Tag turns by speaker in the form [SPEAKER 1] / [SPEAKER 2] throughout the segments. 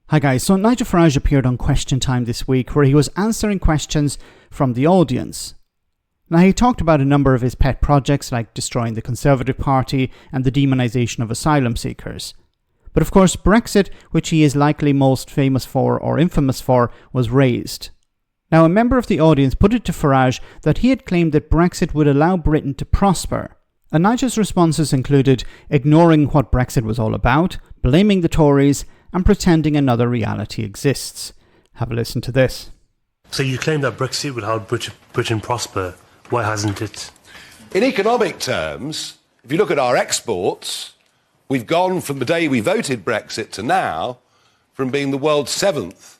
[SPEAKER 1] Hi guys, so Nigel Farage appeared on Question Time this week where he was answering questions from the audience. Now he talked about a number of his pet projects like destroying the Conservative Party and the demonisation of asylum seekers. But of course Brexit, which he is likely most famous for or infamous for, was raised. Now a member of the audience put it to Farage that he had claimed that Brexit would allow Britain to prosper. And Nigel's responses included ignoring what Brexit was all about, blaming the Tories, and pretending another reality exists. Have a listen to this.
[SPEAKER 2] So you claim that Brexit will help Britain prosper. Why hasn't it?
[SPEAKER 3] In economic terms, if you look at our exports, we've gone from the day we voted Brexit to now from being the world's 7th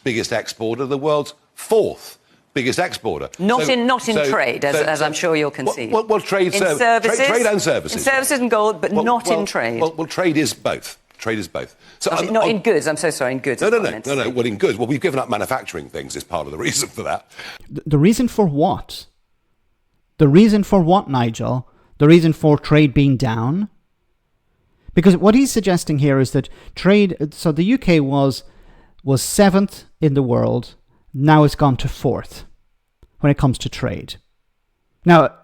[SPEAKER 3] biggest exporter to the world's 4th biggest exporter.
[SPEAKER 4] Not in trade, as I'm sure you'll concede.
[SPEAKER 3] Well, trade,
[SPEAKER 4] in services,
[SPEAKER 3] trade and services.
[SPEAKER 4] In services and gold, but not in trade.
[SPEAKER 3] Well, trade is both. Trade is both. So
[SPEAKER 4] not in goods. I'm so sorry, in goods.
[SPEAKER 3] No. Well, in goods. Well, we've given up manufacturing things is part of the reason for that.
[SPEAKER 1] The reason for what? The reason for what, Nigel? The reason for trade being down? Because what he's suggesting here is that trade... So the UK was 7th in the world. Now it's gone to 4th when it comes to trade. Now,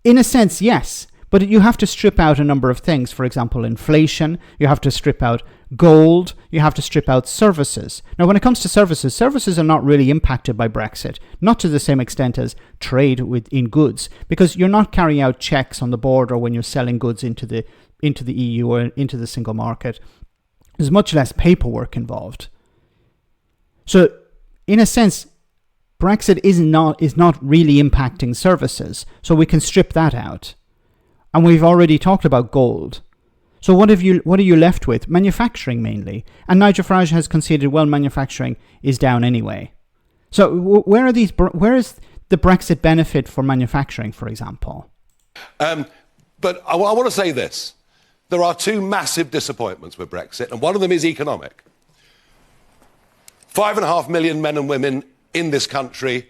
[SPEAKER 1] in a sense, yes. But you have to strip out a number of things. For example, inflation. You have to strip out gold. You have to strip out services. Now, when it comes to services, services are not really impacted by Brexit. Not to the same extent as trade in goods. Because you're not carrying out checks on the border when you're selling goods into the EU or into the single market. There's much less paperwork involved. So, in a sense, Brexit is not really impacting services. So we can strip that out. And we've already talked about gold. So what are you left with? Manufacturing mainly. And Nigel Farage has conceded, well, manufacturing is down anyway. So where is the Brexit benefit for manufacturing, for example?
[SPEAKER 3] But I want to say this. There are two massive disappointments with Brexit, and one of them is economic. 5.5 million men and women in this country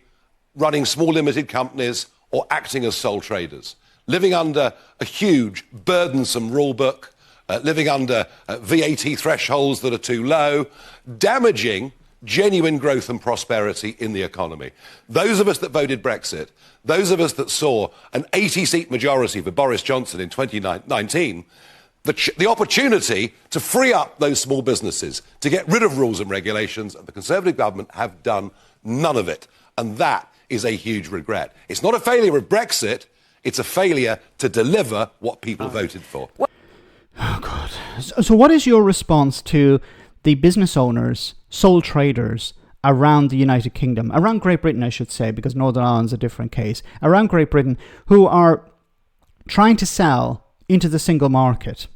[SPEAKER 3] running small limited companies or acting as sole traders, living under a huge, burdensome rule book, living under VAT thresholds that are too low, damaging genuine growth and prosperity in the economy. Those of us that voted Brexit, those of us that saw an 80-seat majority for Boris Johnson in 2019, the opportunity to free up those small businesses, to get rid of rules and regulations, and the Conservative government have done none of it. And that is a huge regret. It's not a failure of Brexit. It's a failure to deliver what people voted for.
[SPEAKER 1] Oh, God. So what is your response to the business owners, sole traders around the United Kingdom, around Great Britain, I should say, because Northern Ireland's a different case, around Great Britain, who are trying to sell into the single market,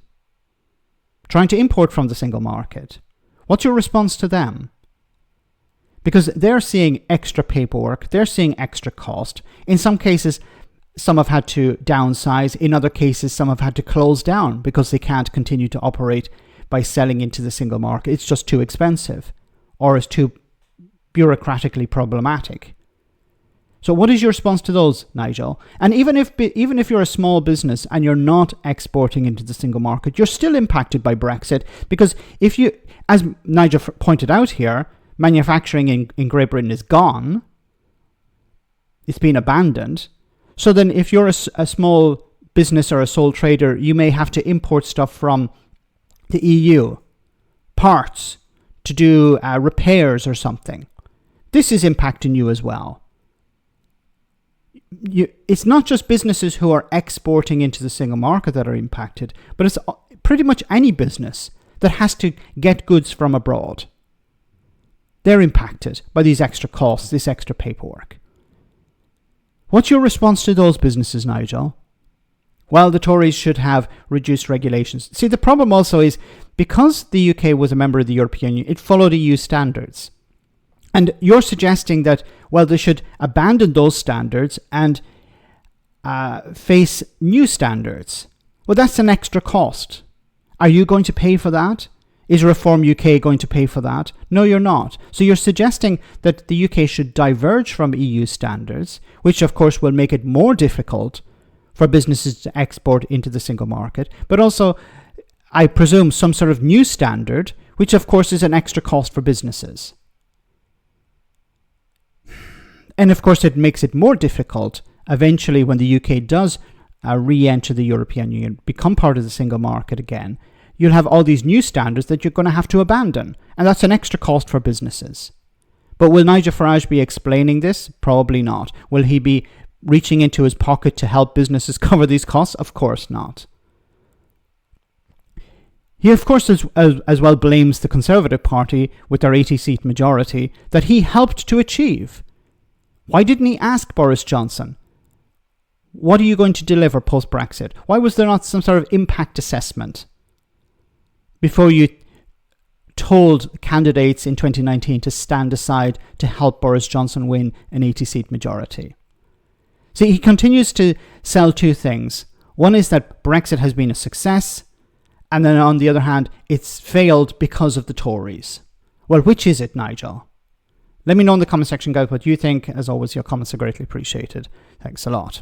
[SPEAKER 1] trying to import from the single market? What's your response to them? Because they're seeing extra paperwork, they're seeing extra cost. In some cases, some have had to downsize. In other cases, some have had to close down because they can't continue to operate by selling into the single market. It's just too expensive or it's too bureaucratically problematic. So what is your response to those, Nigel? And even if you're a small business and you're not exporting into the single market, you're still impacted by Brexit because if you, as Nigel pointed out here, manufacturing in Great Britain is gone. It's been abandoned. So then if you're a small business or a sole trader, you may have to import stuff from the EU, parts, to do repairs or something. This is impacting you as well. It's not just businesses who are exporting into the single market that are impacted, but it's pretty much any business that has to get goods from abroad. They're impacted by these extra costs, this extra paperwork. What's your response to those businesses, Nigel? Well, the Tories should have reduced regulations. See, the problem also is because the UK was a member of the European Union, it followed EU standards. And you're suggesting that, well, they should abandon those standards and face new standards. Well, that's an extra cost. Are you going to pay for that? Is Reform UK going to pay for that? No, you're not. So you're suggesting that the UK should diverge from EU standards, which of course will make it more difficult for businesses to export into the single market, but also I presume, some sort of new standard, which of course is an extra cost for businesses. And of course it makes it more difficult eventually when the UK does re-enter the European Union, become part of the single market again. You'll have all these new standards that you're going to have to abandon. And that's an extra cost for businesses. But will Nigel Farage be explaining this? Probably not. Will he be reaching into his pocket to help businesses cover these costs? Of course not. He, of course, as well blames the Conservative Party with their 80-seat majority that he helped to achieve. Why didn't he ask Boris Johnson, what are you going to deliver post-Brexit? Why was there not some sort of impact assessment before you told candidates in 2019 to stand aside to help Boris Johnson win an 80-seat majority? See, he continues to sell two things. One is that Brexit has been a success, and then on the other hand, it's failed because of the Tories. Well, which is it, Nigel? Let me know in the comment section, guys, what you think. As always, your comments are greatly appreciated. Thanks a lot.